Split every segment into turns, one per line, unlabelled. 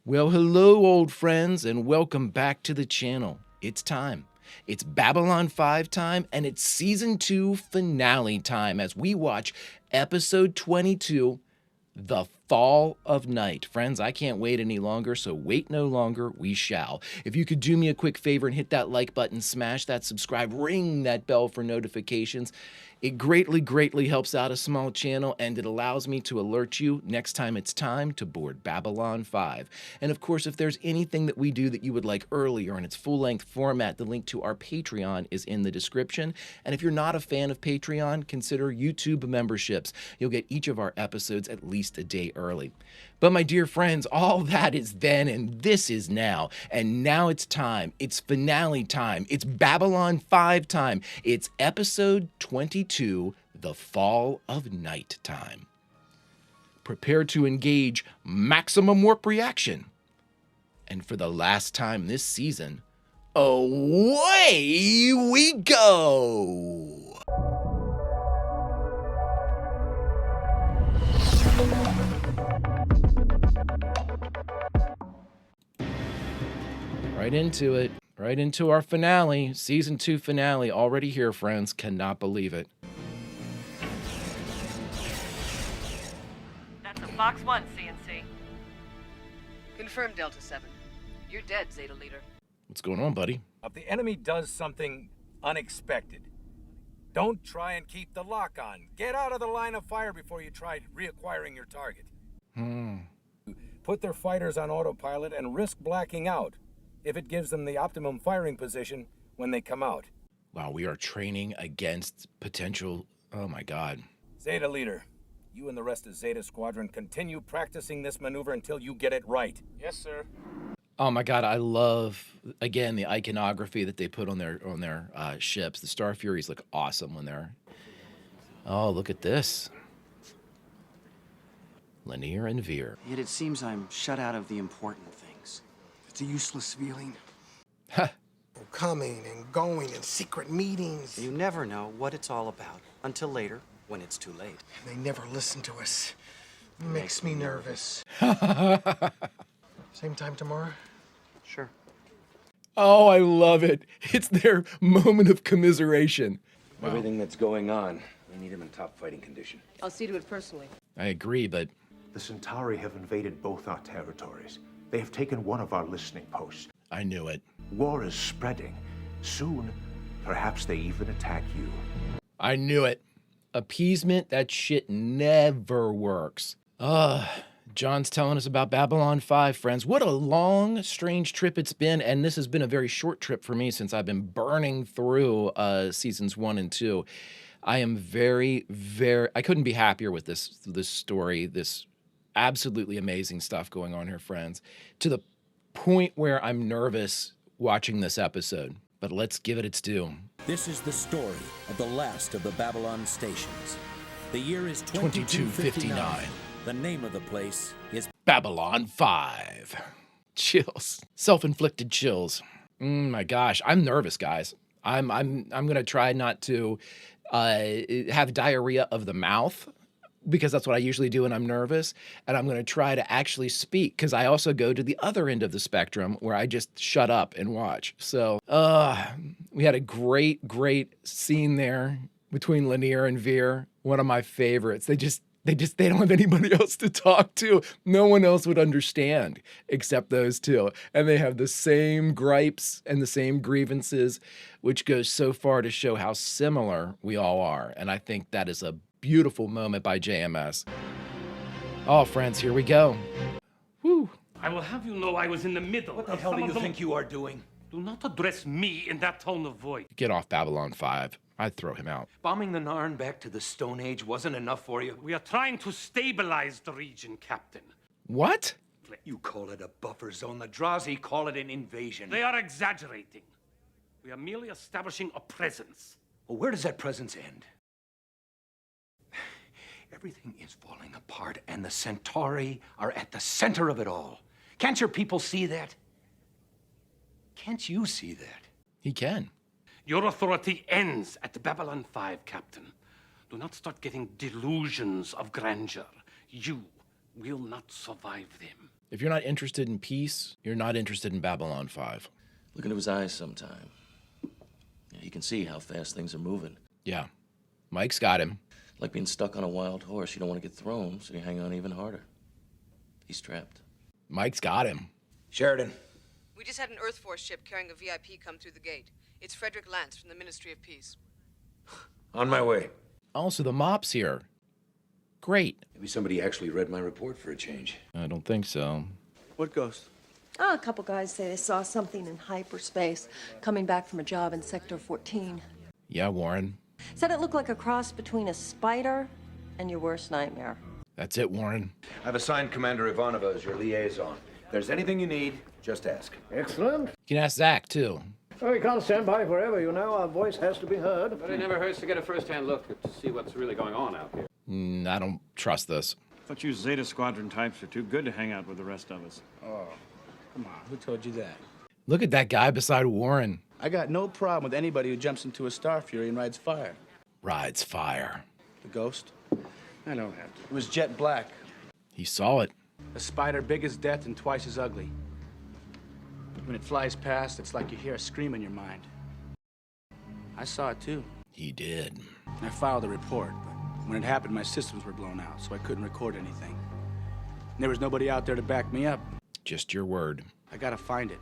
Well, hello, old friends, and welcome back to the channel. It's time. It's Babylon 5 time, and it's Season 2 finale time as we watch Episode 22, The Fall of Night. Friends, I can't wait any longer, so wait no longer, we shall. If you could do me a quick favor and hit that like button, smash that subscribe, ring that bell for notifications. It greatly helps out a small channel, and it allows me to alert you next time it's time to board Babylon 5. And of course, if there's anything that we do that you would like earlier in its full-length format, the link to our Patreon is in the description. And if you're not a fan of Patreon, consider YouTube memberships. You'll get each of our episodes at least a day early. But my dear friends, all that is then and this is now. And now it's time. It's finale time. It's Babylon 5 time. It's episode 22, The Fall of Night time. Prepare to engage maximum warp reaction. And for the last time this season, away we go! Right into it. Right into our finale. Season 2 finale. Already here, friends. Cannot believe it.
That's a Fox 1, CNC.
Confirmed, Delta 7. You're dead, Zeta Leader.
What's going on, buddy?
If the enemy does something unexpected, don't try and keep the lock on. Get out of the line of fire before you try reacquiring your target. Put their fighters on autopilot and risk blacking out if it gives them the optimum firing position when they come out.
Wow, we are training against potential... Oh my god.
Zeta Leader, you and the rest of Zeta Squadron continue practicing this maneuver until you get it right. Yes, sir.
Oh my god, I love, again, the iconography that they put on their ships. The Star Furies look awesome when they're... Oh, look at this. Lanier and Veer.
Yet it seems I'm shut out of the important things.
It's a useless feeling.
Ha!
Coming and going and secret meetings.
You never know what it's all about until later, when it's too late.
They never listen to us. Makes me nervous. Same time tomorrow?
Sure.
Oh, I love it. It's their moment of commiseration. Wow.
Everything that's going on, we need him in top fighting condition.
I'll see to it personally.
I agree, but...
The Centauri have invaded both our territories. They have taken one of our listening posts.
I knew it.
War is spreading. Soon, perhaps they even attack you.
I knew it. Appeasement, that shit never works. John's telling us about Babylon 5, friends. What a long, strange trip it's been, and this has been a very short trip for me since I've been burning through seasons 1 and 2. I am I couldn't be happier with this story, this absolutely amazing stuff going on here, friends, to the point where I'm nervous watching this episode. But let's give it its due.
This is the story of the last of the Babylon stations. The year is
2259.
The name of the place is
Babylon 5. Chills. Self-inflicted chills. My gosh, I'm nervous, guys. I'm gonna try not to have diarrhea of the mouth, because that's what I usually do when I'm nervous. And I'm gonna try to actually speak, because I also go to the other end of the spectrum where I just shut up and watch. So, we had a great scene there between Lanier and Veer. One of my favorites. They don't have anybody else to talk to. No one else would understand except those two. And they have the same gripes and the same grievances, which goes so far to show how similar we all are. And I think that is a beautiful moment by JMS. Oh, friends, here we go. Woo.
I will have you know I was in the middle.
What the hell do you think you are doing?
Do not address me in that tone of voice.
Get off Babylon 5. I'd throw him out.
Bombing the Narn back to the Stone Age wasn't enough for you?
We are trying to stabilize the region, Captain.
What?
You call it a buffer zone. The Drazi call it an invasion.
They are exaggerating. We are merely establishing a presence.
Well, where does that presence end? Everything is falling apart, and the Centauri are at the center of it all. Can't your people see that? Can't you see that?
He can.
Your authority ends at the Babylon 5, Captain. Do not start getting delusions of grandeur. You will not survive them.
If you're not interested in peace, you're not interested in Babylon 5.
Look into his eyes sometime. Yeah, you can see how fast things are moving.
Yeah. Mike's got him.
Like being stuck on a wild horse. You don't want to get thrown, so you hang on even harder. He's trapped.
Mike's got him.
Sheridan.
We just had an Earth Force ship carrying a VIP come through the gate. It's Frederick Lance from the Ministry of Peace.
On my way.
Also, the mop's here. Great.
Maybe somebody actually read my report for a change.
I don't think so.
What ghost?
Oh, a couple guys say they saw something in hyperspace coming back from a job in Sector 14.
Yeah, Warren.
Said it looked like a cross between a spider and your worst nightmare.
That's it, Warren.
I've assigned Commander Ivanova as your liaison. If there's anything you need, just ask.
Excellent.
You can ask Zach, too.
Oh, we can't stand by forever, you know. Our voice has to be heard.
But it never hurts to get a first-hand look to see what's really going on out here.
I don't trust this.
I thought you Zeta Squadron types are too good to hang out with the rest of us.
Oh, come on. Who told you that?
Look at that guy beside Warren.
I got no problem with anybody who jumps into a Star Fury and rides fire.
Rides fire.
The ghost?
I don't have to.
It was jet black.
He saw it.
A spider big as death and twice as ugly. When it flies past, it's like you hear a scream in your mind. I saw it too.
He did.
I filed a report, but when it happened, my systems were blown out, so I couldn't record anything. And there was nobody out there to back me up.
Just your word.
I gotta find it.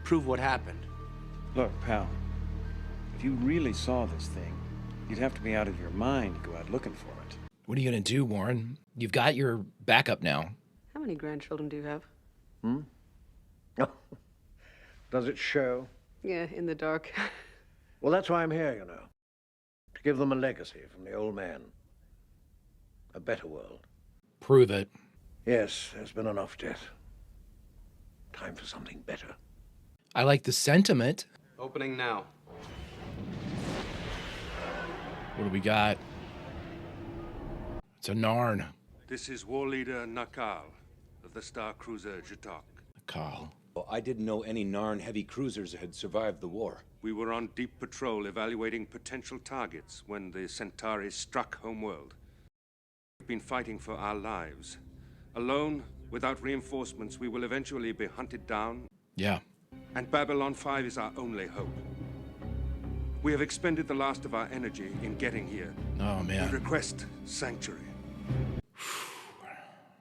Prove what happened.
Look, pal, if you really saw this thing, you'd have to be out of your mind to go out looking for it.
What are you going to do, Warren? You've got your backup now.
How many grandchildren do you have?
Does it show?
Yeah, in the dark.
Well, that's why I'm here, you know. To give them a legacy from the old man. A better world.
Prove it.
Yes, there's been enough death. Time for something better.
I like the sentiment.
Opening now.
What do we got? It's a Narn.
This is War Leader Nakal of the Star Cruiser Jatok.
Nakal.
Well, I didn't know any Narn heavy cruisers had survived the war.
We were on deep patrol evaluating potential targets when the Centauri struck homeworld. We've been fighting for our lives. Alone, without reinforcements, we will eventually be hunted down.
Yeah.
And Babylon 5 is our only hope. We have expended the last of our energy in getting here.
Oh, man.
We request sanctuary.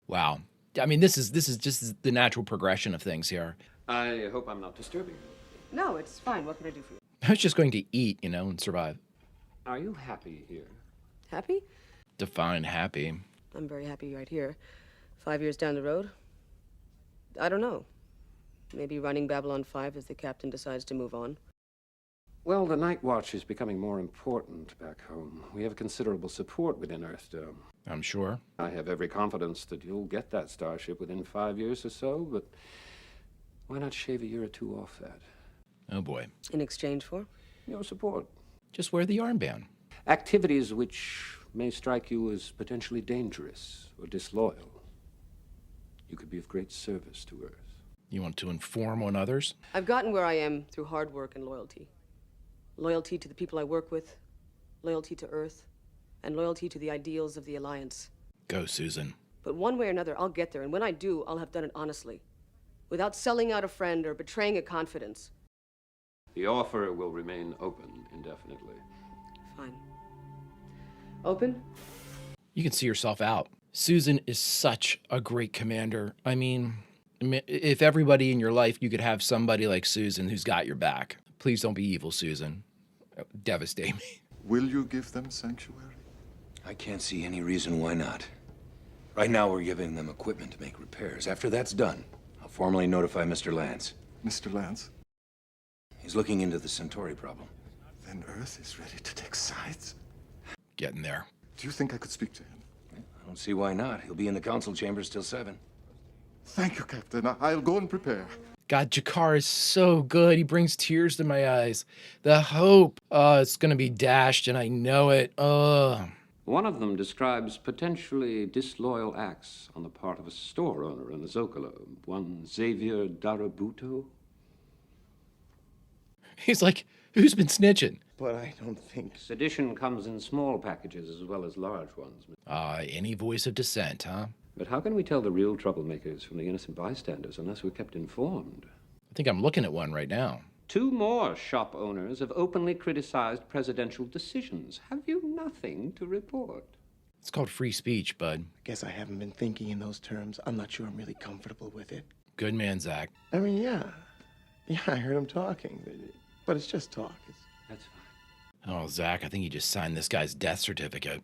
Wow. I mean, this is just the natural progression of things here.
I hope I'm not disturbing you.
No, it's fine. What can I do for you?
I was just going to eat, you know, and survive.
Are you happy here?
Happy?
Define happy.
I'm very happy right here. 5 years down the road? I don't know. Maybe running Babylon 5 as the captain decides to move on.
Well, the Night Watch is becoming more important back home. We have considerable support within Earthdome.
I'm sure.
I have every confidence that you'll get that starship within 5 years or so, but why not shave a year or two off that?
Oh, boy.
In exchange for?
Your support.
Just wear the armband.
Activities which may strike you as potentially dangerous or disloyal. You could be of great service to Earth.
You want to inform on others?
I've gotten where I am through hard work and loyalty. Loyalty to the people I work with, loyalty to Earth, and loyalty to the ideals of the Alliance.
Go, Susan.
But one way or another, I'll get there, and when I do, I'll have done it honestly, without selling out a friend or betraying a confidence.
The offer will remain open indefinitely.
Fine. Open?
You can see yourself out. Susan is such a great commander. I mean, if everybody in your life, you could have somebody like Susan who's got your back. Please don't be evil, Susan. Devastate me.
Will you give them sanctuary?
I can't see any reason why not. Right now, we're giving them equipment to make repairs. After that's done, I'll formally notify Mr. Lance.
Mr. Lance?
He's looking into the Centauri problem.
Then Earth is ready to take sides?
Getting there.
Do you think I could speak to him?
I don't see why not. He'll be in the council chambers till 7.
Thank you, Captain. I'll go and prepare.
God, Jakar is so good. He brings tears to my eyes. The hope. Oh, it's going to be dashed, and I know it. Oh.
One of them describes potentially disloyal acts on the part of a store owner in the Zocalo, one Xavier Darabuto.
He's like, who's been snitching?
But I don't think...
Sedition comes in small packages as well as large ones.
Any voice of dissent, huh?
But how can we tell the real troublemakers from the innocent bystanders unless we're kept informed?
I think I'm looking at one right now.
2 more shop owners have openly criticized presidential decisions. Have you nothing to report?
It's called free speech, bud.
I guess I haven't been thinking in those terms. I'm not sure I'm really comfortable with it.
Good man, Zach.
I mean, yeah, I heard him talking, but it's just talk.
That's fine.
Oh, Zach, I think you just signed this guy's death certificate.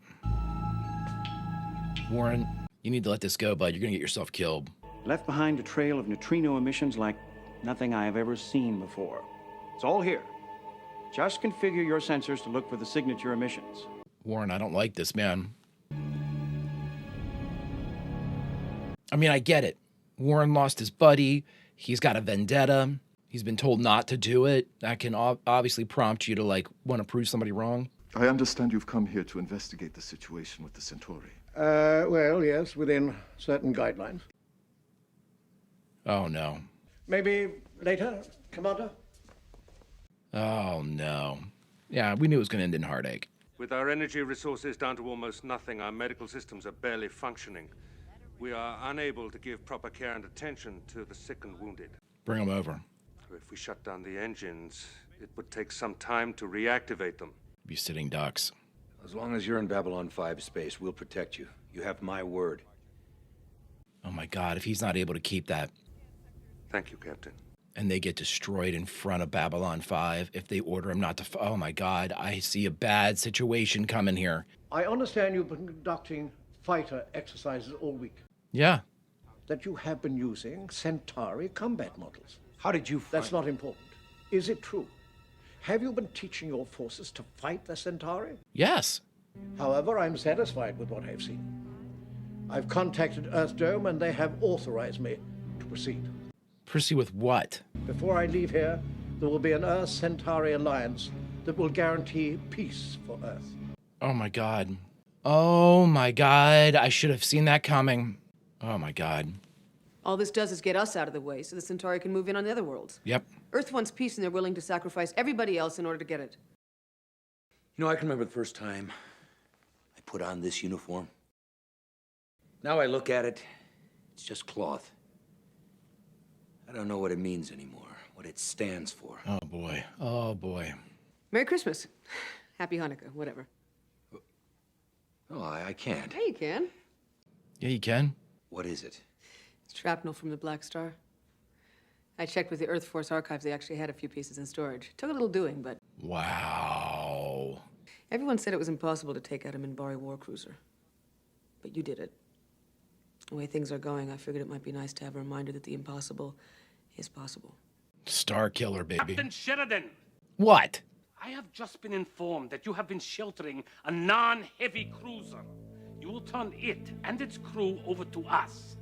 Warren, you need to let this go, bud. You're gonna get yourself killed.
Left behind a trail of neutrino emissions like nothing I have ever seen before. It's all here. Just configure your sensors to look for the signature emissions.
Warren, I don't like this, man. I mean, I get it. Warren lost his buddy. He's got a vendetta. He's been told not to do it. That can obviously prompt you to, like, want to prove somebody wrong.
I understand you've come here to investigate the situation with the Centauri.
Well, yes, within certain guidelines.
Oh, no.
Maybe later, Commander?
Oh, no. Yeah, we knew it was going to end in heartache.
With our energy resources down to almost nothing, our medical systems are barely functioning. We are unable to give proper care and attention to the sick and wounded.
Bring them over.
If we shut down the engines, it would take some time to reactivate them.
Be sitting ducks.
As long as you're in Babylon 5 space, we'll protect you. You have my word.
Oh, my God, if he's not able to keep that.
Thank you, Captain.
And they get destroyed in front of Babylon 5 if they order him not to... Oh, my God, I see a bad situation coming here.
I understand you've been conducting fighter exercises all week.
Yeah.
That you have been using Centauri combat models.
How did you find...
That's not important. Is it true? Have you been teaching your forces to fight the Centauri?
Yes.
However, I'm satisfied with what I've seen. I've contacted Earthdome and they have authorized me to proceed.
Proceed with what?
Before I leave here, there will be an Earth-Centauri alliance that will guarantee peace for Earth.
Oh, my God. Oh, my God. I should have seen that coming. Oh, my God.
All this does is get us out of the way so the Centauri can move in on the other worlds.
Yep.
Earth wants peace and they're willing to sacrifice everybody else in order to get it.
You know, I can remember the first time I put on this uniform. Now I look at it, it's just cloth. I don't know what it means anymore, what it stands for.
Oh, boy. Oh, boy.
Merry Christmas. Happy Hanukkah, whatever.
Oh, I can't.
Yeah, you can.
Yeah, you can.
What is it?
It's shrapnel from the Black Star. I checked with the Earth Force archives. They actually had a few pieces in storage. Took a little doing, but...
Wow.
Everyone said it was impossible to take out a Minbari war cruiser. But you did it. The way things are going, I figured it might be nice to have a reminder that the impossible is possible.
Star killer, baby.
Captain Sheridan!
What?
I have just been informed that you have been sheltering a non-heavy cruiser. You will turn it and its crew over to us.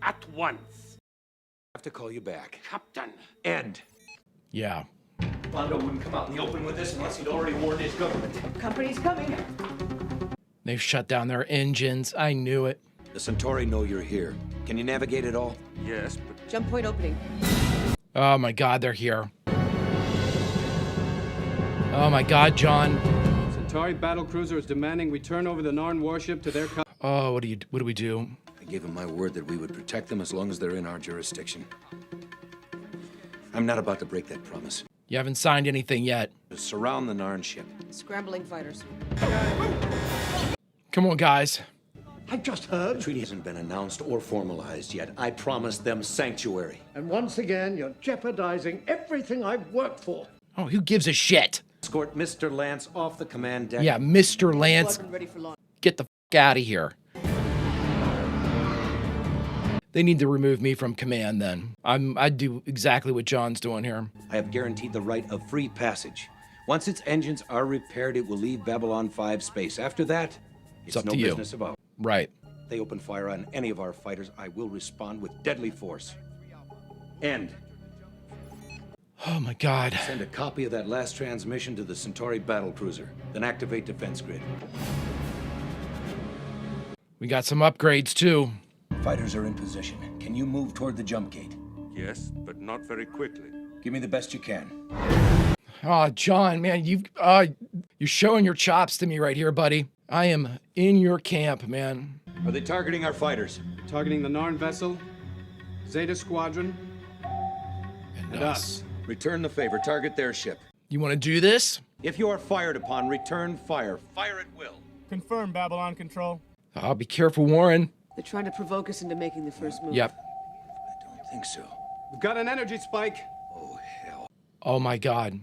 At once.
I have to call you back.
Captain.
End.
Yeah.
Londo wouldn't come out in the open with this unless he'd already warned his government.
Company's coming.
They've shut down their engines. I knew it.
The Centauri know you're here. Can you navigate at all?
Yes, but...
Jump point opening.
Oh, my God, they're here. Oh, my God, John.
Centauri battlecruiser is demanding we turn over the Narn warship to their...
Oh, what do we do?
I gave them my word that we would protect them as long as they're in our jurisdiction. I'm not about to break that promise.
You haven't signed anything yet.
Surround the Narn ship.
Scrambling fighters.
Come on, guys.
I just heard.
The treaty hasn't been announced or formalized yet. I promised them sanctuary.
And once again, you're jeopardizing everything I've worked for.
Oh, who gives a shit?
Escort Mr. Lance off the command deck.
Yeah, Mr. Lance.
Ready for launch.
Get the f out of here. They need to remove me from command then. I'd do exactly what John's doing here.
I have guaranteed the right of free passage. Once its engines are repaired, it will leave Babylon 5 space. After that, it's
up
no
to you.
business of ours.
Right.
They open fire on any of our fighters, I will respond with deadly force. End.
Oh my God.
Send a copy of that last transmission to the Centauri battlecruiser, then activate defense grid.
We got some upgrades too.
Fighters are in position. Can you move toward the jump gate?
Yes, but not very quickly.
Give me the best you can.
Oh, John, man, you're showing your chops to me right here, buddy. I am in your camp, man.
Are they targeting our fighters?
targeting the Narn vessel, Zeta Squadron, and us.
Return the favor. Target their ship.
You want to do this?
If you are fired upon, return fire. Fire at will.
Confirm, Babylon Control.
Oh, be careful, Warren.
They're trying to provoke us into making the first move.
Yep.
I don't think so.
We've got an energy spike.
Oh, hell.
Oh, my God.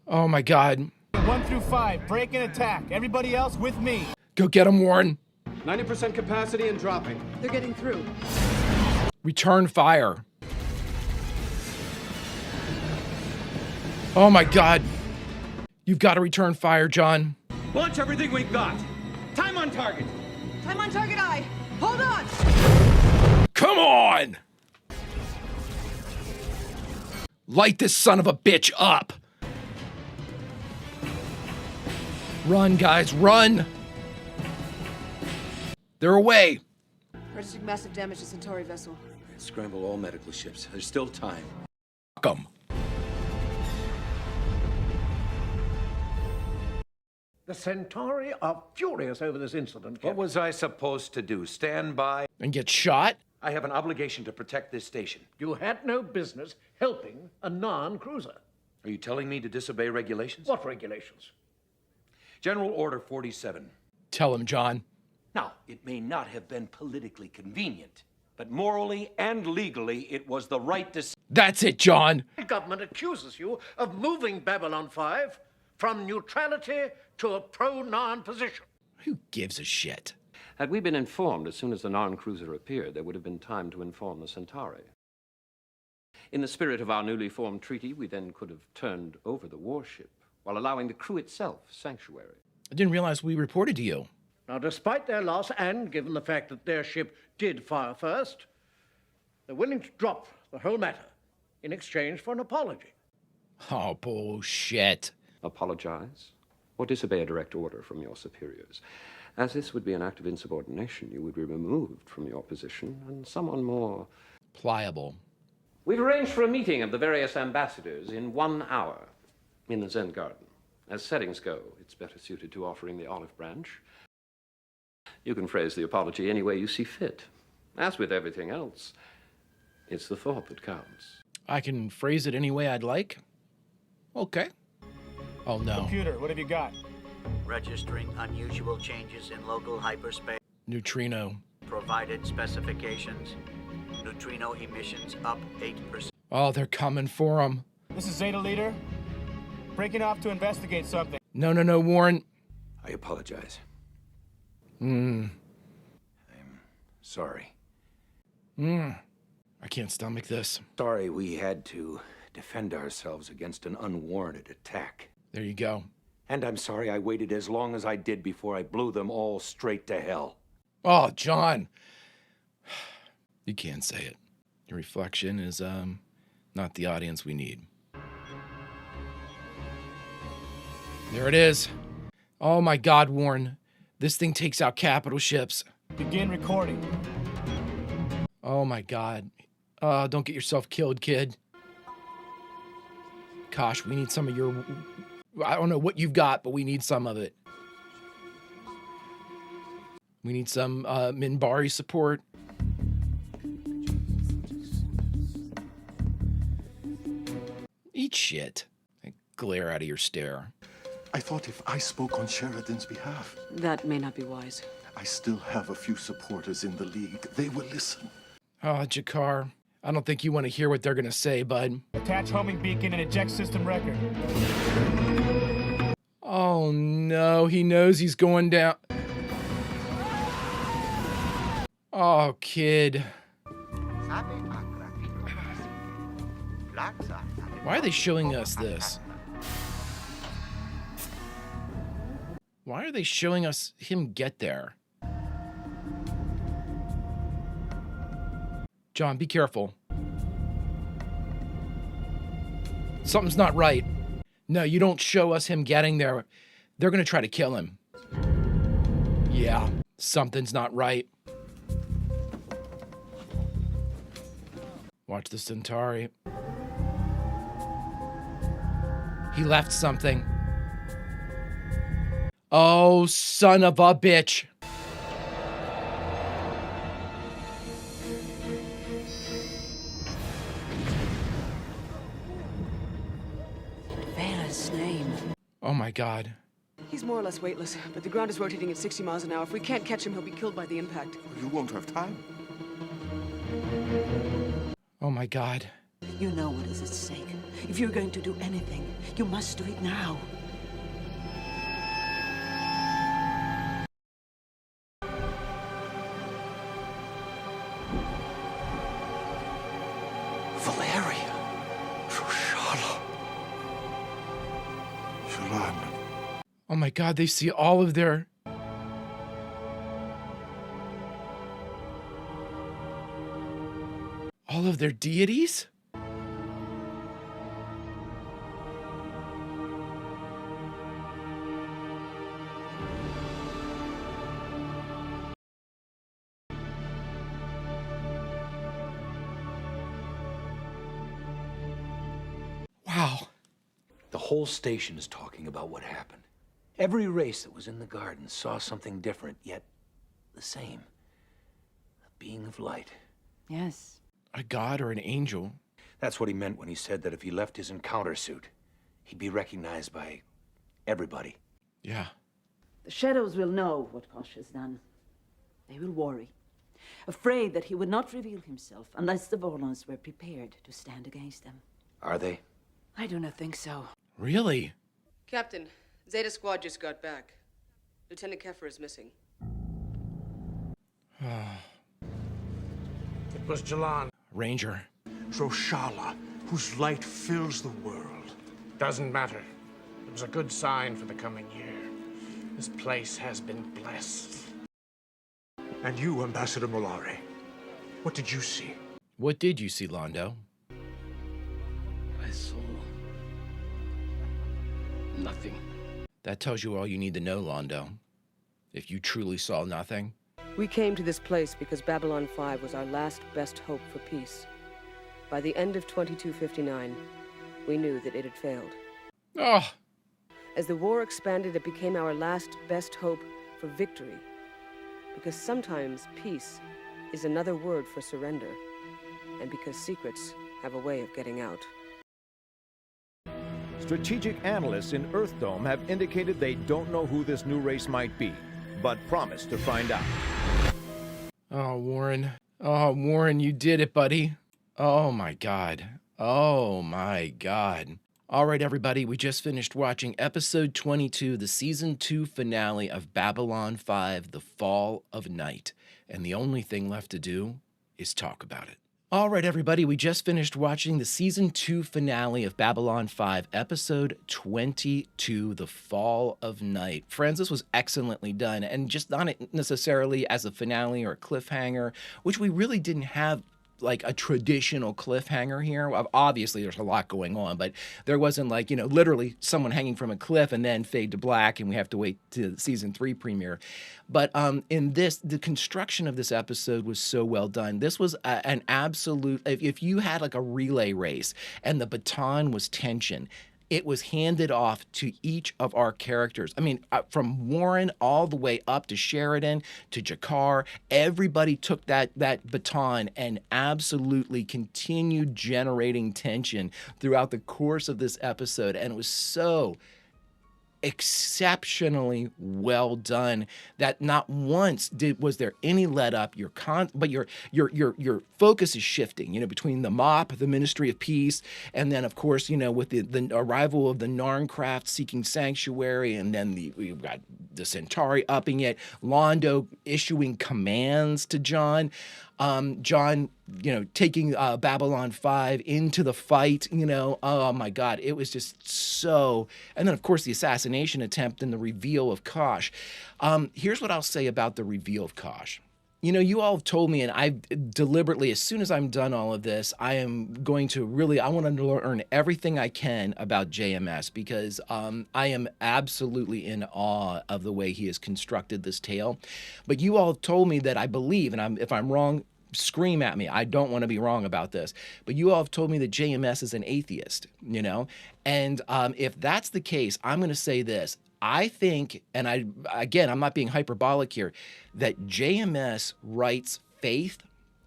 Oh, my God.
1 through 5, break and attack. Everybody else with me.
Go get him, Warren.
90% capacity and dropping.
They're getting through.
Return fire. Oh, my God. You've got to return fire, John.
Launch everything we've got. Time on target.
Time on target eye. Hold on.
Come on! Light this son of a bitch up. Run, guys, run. They're away.
Registering massive damage to Centauri vessel.
Scramble all medical ships. There's still time.
Fuck 'em.
The Centauri are furious over this incident.
What was I supposed to do? Stand by?
And get shot?
I have an obligation to protect this station.
You had no business helping a non-cruiser.
Are you telling me to disobey regulations?
What regulations?
General Order 47.
Tell him, John.
Now, it may not have been politically convenient, but morally and legally, it was the right decision.
That's it, John.
The government accuses you of moving Babylon 5 from neutrality to a pro-Narn position.
Who gives a shit?
Had we been informed as soon as the Narn cruiser appeared, there would have been time to inform the Centauri. In the spirit of our newly formed treaty, we then could have turned over the warship while allowing the crew itself sanctuary.
I didn't realize we reported to you.
Now, despite their loss, and given the fact that their ship did fire first, they're willing to drop the whole matter in exchange for an apology.
Oh, bullshit.
Apologize or disobey a direct order from your superiors. As this would be an act of insubordination, you would be removed from your position and someone more
pliable.
We've arranged for a meeting of the various ambassadors in 1 hour in the Zen Garden. As settings go, it's better suited to offering the olive branch. You can phrase the apology any way you see fit. As with everything else, it's the thought that counts.
I can phrase it any way I'd like? Okay. Oh, no.
Computer, what have you got?
Registering unusual changes in local hyperspace.
Neutrino.
Provided specifications. Neutrino emissions up 8%.
Oh, they're coming for him.
This is Zeta Leader. Breaking off to investigate something.
No, Warren.
I apologize.
I'm
sorry.
I can't stomach this.
Sorry we had to defend ourselves against an unwarranted attack.
There you go.
And I'm sorry I waited as long as I did before I blew them all straight to hell.
Oh, John. You can't say it. Your reflection is, not the audience we need. There it is. Oh my God, Warren. This thing takes out capital ships.
Begin recording.
Oh my God. Don't get yourself killed, kid. Gosh, we need some of your... I don't know what you've got, but we need some of it. We need some Minbari support. Eat shit. Glare out of your stare.
I thought if I spoke on Sheridan's behalf...
That may not be wise.
I still have a few supporters in the League. They will listen.
Oh, Jakar. I don't think you want to hear what they're going to say, bud.
Attach homing beacon and eject system record.
Oh, no. He knows he's going down. Oh, kid. Why are they showing us this? Why are they showing us him get there? John, be careful. Something's not right. No, you don't show us him getting there. They're going to try to kill him. Yeah, something's not right. Watch the Centauri. He left something. Oh, son of a bitch.
Vanna's name.
Oh my God.
He's more or less weightless, but the ground is rotating at 60 miles an hour. If we can't catch him, he'll be killed by the impact.
You won't have time.
Oh my God.
You know what is at stake. If you're going to do anything, you must do it now.
Valeria. Trushala. Shalana.
Oh my God, they see all of their... all of their deities? Wow.
The whole station is talking about what happened. Every race that was in the garden saw something different, yet the same. A being of light.
Yes.
A god or an angel?
That's what he meant when he said that if he left his encounter suit, he'd be recognized by everybody.
Yeah.
The shadows will know what Kosh has done. They will worry, afraid that he would not reveal himself unless the Vorlons were prepared to stand against them.
Are they?
I do not think so.
Really?
Captain, Zeta Squad just got back. Lieutenant Keffer is missing.
It was Jalan.
Ranger.
Troshala, whose light fills the world.
Doesn't matter. It was a good sign for the coming year. This place has been blessed.
And you, Ambassador Molare, what did you see?
What did you see, Londo?
I saw nothing.
That tells you all you need to know, Londo. If you truly saw nothing.
We came to this place because Babylon 5 was our last best hope for peace. By the end of 2259, we knew that it had failed.
Oh.
As the war expanded, it became our last best hope for victory. Because sometimes peace is another word for surrender. And because secrets have a way of getting out.
Strategic analysts in Earth Dome have indicated they don't know who this new race might be, but promise to find out.
Oh, Warren. Oh, Warren, you did it, buddy. Oh, my God. Oh, my God. All right, everybody, we just finished watching episode 22, the season 2 finale of Babylon 5, The Fall of Night. And the only thing left to do is talk about it. All right, everybody, we just finished watching the season 2 finale of Babylon 5, episode 22, The Fall of Night. Friends, this was excellently done, and just not necessarily as a finale or a cliffhanger, which we really didn't have like a traditional cliffhanger here. Obviously, there's a lot going on, but there wasn't like, you know, literally someone hanging from a cliff and then fade to black and we have to wait to the season 3 premiere. But in this, the construction of this episode was so well done. This was an absolute, if you had like a relay race and the baton was tension, it was handed off to each of our characters. I mean, from Warren all the way up to Sheridan to Jakar, everybody took that baton and absolutely continued generating tension throughout the course of this episode. And it was so exceptionally well done that not once was there any let up. But your focus is shifting, you know, between the MOP, the Ministry of Peace, and then of course, you know, with the arrival of the Narncraft seeking sanctuary, and then we've got the Centauri upping it, Londo issuing commands to John. John, you know, taking Babylon 5 into the fight, you know, oh my God, it was just so, and then of course the assassination attempt and the reveal of Kosh. Here's what I'll say about the reveal of Kosh. You know, you all have told me, and I deliberately, as soon as I'm done all of this, I am going to really, I want to learn everything I can about JMS, because I am absolutely in awe of the way he has constructed this tale. But you all have told me that I believe, and if I'm wrong, scream at me. I don't want to be wrong about this. But you all have told me that JMS is an atheist, you know? And if that's the case, I'm going to say this. I think, and I'm not being hyperbolic here, that JMS writes faith,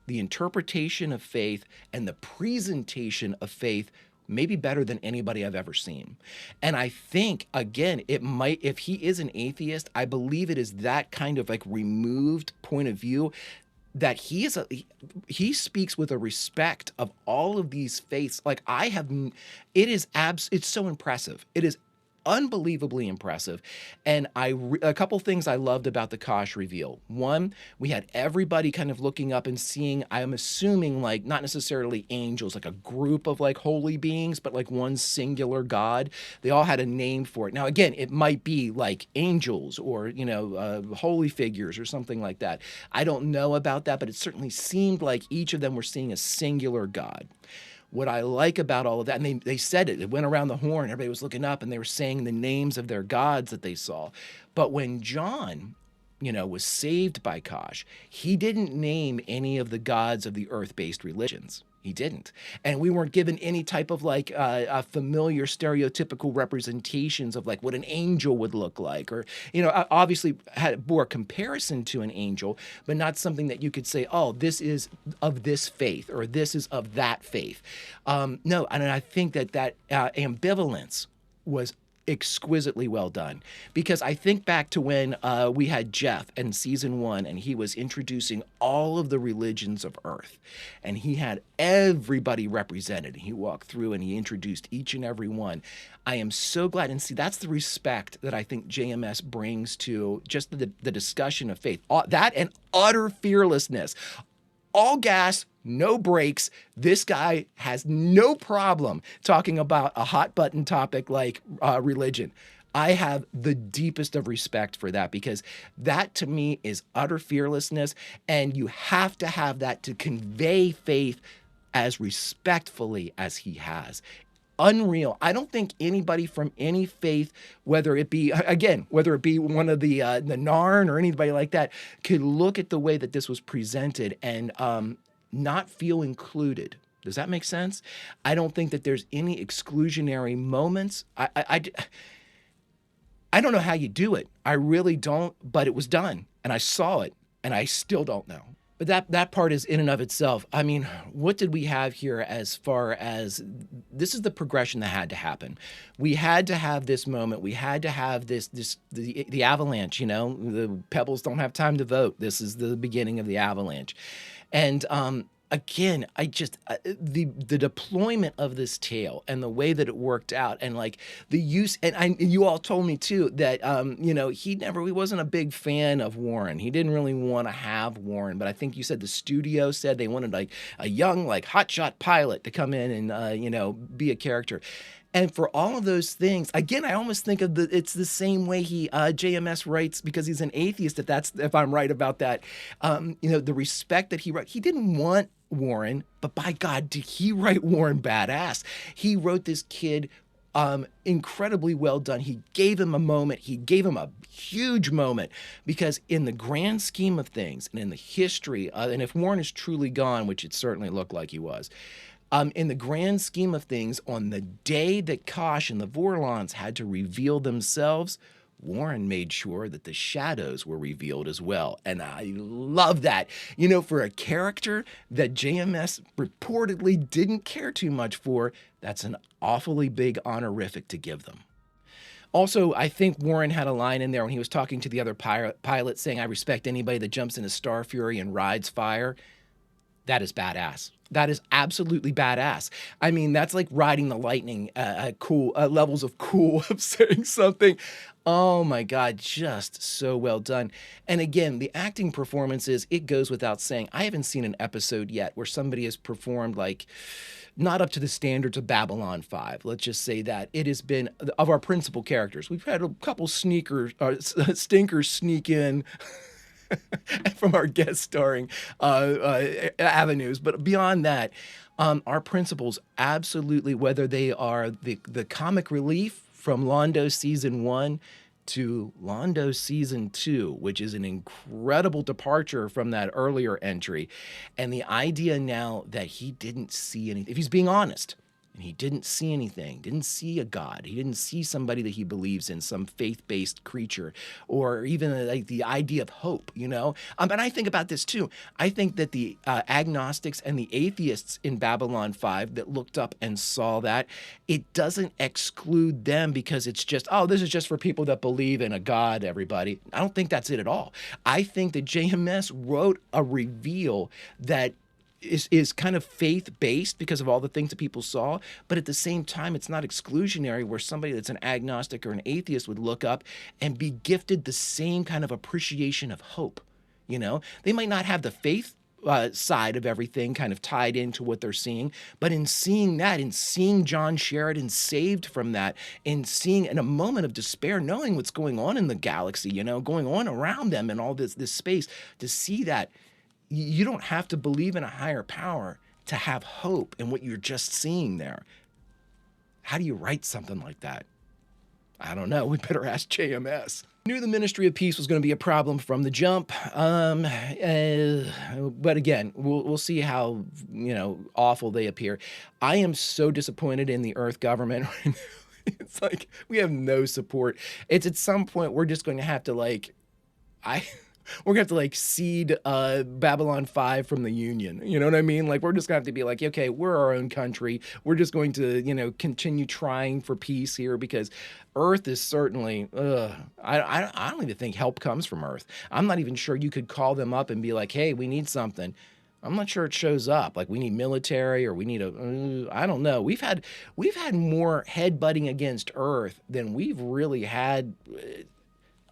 the interpretation of faith, and the presentation of faith maybe better than anybody I've ever seen. And I think, again, it might, if he is an atheist, I believe it is that kind of like removed point of view that he speaks with a respect of all of these faiths. Like it's so impressive. It is unbelievably impressive. And a couple things I loved about the Kosh reveal. One, we had everybody kind of looking up and seeing, I'm assuming, like, not necessarily angels, like a group of like holy beings, but like one singular God. They all had a name for it. Now, again, it might be like angels or, holy figures or something like that. I don't know about that, but it certainly seemed like each of them were seeing a singular God. What I like about all of that, and they said it went around the horn, everybody was looking up and they were saying the names of their gods that they saw. But when John, was saved by Kosh, he didn't name any of the gods of the earth-based religions. He didn't. And we weren't given any type of like familiar stereotypical representations of like what an angel would look like, or, obviously bore comparison to an angel, but not something that you could say, oh, this is of this faith or this is of that faith. No, and I think that ambivalence was exquisitely well done, because I think back to when we had Jeff in season 1 and he was introducing all of the religions of Earth and he had everybody represented. He walked through and he introduced each and every one. I am so glad, and see, that's the respect that I think JMS brings to just the discussion of faith, that and utter fearlessness. All gas, no brakes. This guy has no problem talking about a hot button topic like religion. I have the deepest of respect for that, because that to me is utter fearlessness, and you have to have that to convey faith as respectfully as he has. Unreal. I don't think anybody from any faith, whether it be one of the Narn or anybody like that, could look at the way that this was presented and not feel included. Does that make sense? I don't think that there's any exclusionary moments. I don't know how you do it. I really don't, but it was done, and I saw it, and I still don't know. But that part is in and of itself. I mean, what did we have here as far as this is the progression that had to happen? We had to have this moment. We had to have the avalanche, the pebbles don't have time to vote. This is the beginning of the avalanche. And again, the deployment of this tale and the way that it worked out, and like the use, and you all told me too that he wasn't a big fan of Warren. He didn't really want to have Warren, but I think you said the studio said they wanted like a young, like hotshot pilot to come in and be a character. And for all of those things, again, I almost think of it's the same way JMS writes, because he's an atheist, if I'm right about that. The respect that he wrote, he didn't want Warren, but by God, did he write Warren badass. He wrote this kid incredibly well done. He gave him a moment. He gave him a huge moment, because in the grand scheme of things and in the history, and if Warren is truly gone, which it certainly looked like he was, in the grand scheme of things, on the day that Kosh and the Vorlons had to reveal themselves, Warren made sure that the shadows were revealed as well. And I love that. For a character that JMS reportedly didn't care too much for, that's an awfully big honorific to give them. Also, I think Warren had a line in there when he was talking to the other pilot saying, I respect anybody that jumps into Star Fury and rides fire. That is badass. That is absolutely badass. I mean, that's like riding the lightning at cool levels of cool of saying something. Oh my God, just so well done. And again, the acting performances, it goes without saying. I haven't seen an episode yet where somebody has performed like not up to the standards of Babylon 5. Let's just say that. It has been, of our principal characters, we've had a couple stinkers sneak in from our guest starring avenues. But beyond that, our principals absolutely, whether they are the comic relief from Londo Season 1 to Londo Season 2, which is an incredible departure from that earlier entry. And the idea now that he didn't see anything, if he's being honest, and he didn't see anything, didn't see a god. He didn't see somebody that he believes in, some faith-based creature, or even like the idea of hope, you know? And I think about this too. I think that the agnostics and the atheists in Babylon 5 that looked up and saw that, it doesn't exclude them because it's just, oh, this is just for people that believe in a god, everybody. I don't think that's it at all. I think that JMS wrote a reveal that is kind of faith-based because of all the things that people saw, but at the same time, it's not exclusionary where somebody that's an agnostic or an atheist would look up and be gifted the same kind of appreciation of hope. You know, they might not have the faith side of everything kind of tied into what they're seeing, but in seeing that, in seeing John Sheridan saved from that, in seeing in a moment of despair, knowing what's going on in the galaxy, you know, going on around them and all this space, to see that, you don't have to believe in a higher power to have hope in what you're just seeing there. How do you write something like that? I don't know. We better ask JMS. Knew the Ministry of Peace was going to be a problem from the jump. But again, we'll see how, you know, awful they appear. I am so disappointed in the Earth government right now. It's like we have no support. It's at some point we're just going to have to we're gonna have to like cede Babylon 5 from the Union. You know what I mean? Like we're just gonna have to be like, okay, we're our own country. We're just going to, you know, continue trying for peace here because Earth is certainly, I don't even think help comes from Earth. I'm not even sure you could call them up and be like, hey, we need something. I'm not sure it shows up. Like we need military or we need I don't know. We've had more headbutting against Earth than we've really had.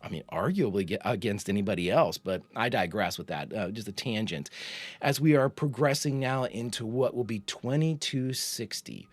I mean, arguably against anybody else, but I digress with that. Just a tangent. As we are progressing now into what will be 2260.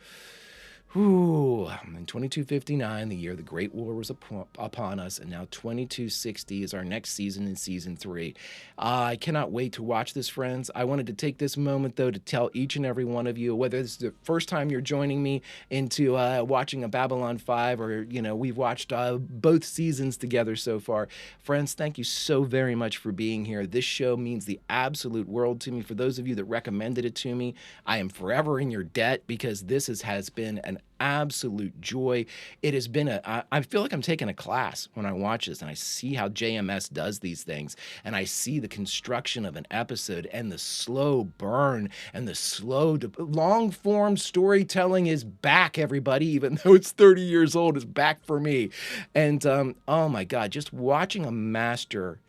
Whew. In 2259, the year the Great War was upon us, and now 2260 is our next season in season 3. I cannot wait to watch this, friends. I wanted to take this moment, though, to tell each and every one of you, whether this is the first time you're joining me into watching a Babylon 5, or, you know, we've watched both seasons together so far. Friends, thank you so very much for being here. This show means the absolute world to me. For those of you that recommended it to me, I am forever in your debt because this has been an absolute joy. It has been I feel like I'm taking a class when I watch this and I see how JMS does these things, and I see the construction of an episode and the slow burn and the slow long form storytelling is back, everybody. Even though it's 30 years old, it's back for me. And oh my God, just watching a master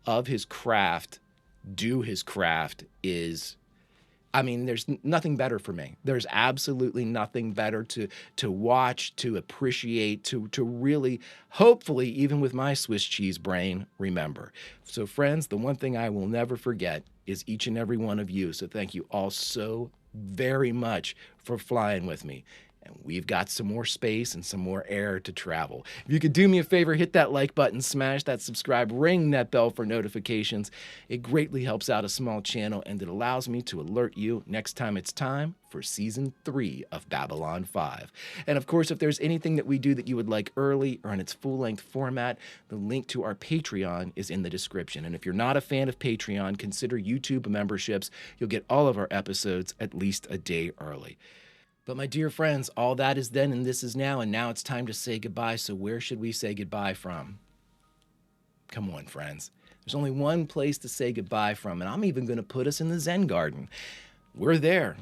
of his craft do his craft is, I mean, there's nothing better for me. There's absolutely nothing better to watch, to appreciate, to really, hopefully, even with my Swiss cheese brain, remember. So friends, the one thing I will never forget is each and every one of you. So thank you all so very much for flying with me. And we've got some more space and some more air to travel. If you could do me a favor, hit that like button, smash that subscribe, ring that bell for notifications. It greatly helps out a small channel, and it allows me to alert you next time it's time for Season 3 of Babylon 5. And of course, if there's anything that we do that you would like early or in its full-length format, the link to our Patreon is in the description. And if you're not a fan of Patreon, consider YouTube memberships. You'll get all of our episodes at least a day early. But my dear friends, all that is then and this is now, and now it's time to say goodbye. So where should we say goodbye from? Come on, friends. There's only one place to say goodbye from, and I'm even going to put us in the Zen Garden. We're there.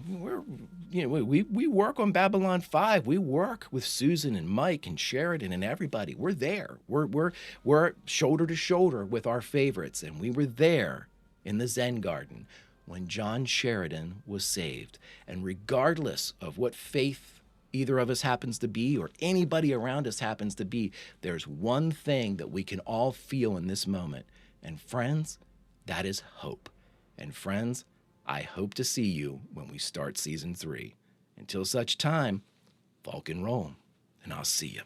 We work on Babylon 5. We work with Susan and Mike and Sheridan and everybody. We're there. We're shoulder to shoulder with our favorites, and we were there in the Zen Garden when John Sheridan was saved. And regardless of what faith either of us happens to be or anybody around us happens to be, there's one thing that we can all feel in this moment. And friends, that is hope. And friends, I hope to see you when we start Season 3. Until such time, Vulcan roll, and I'll see you.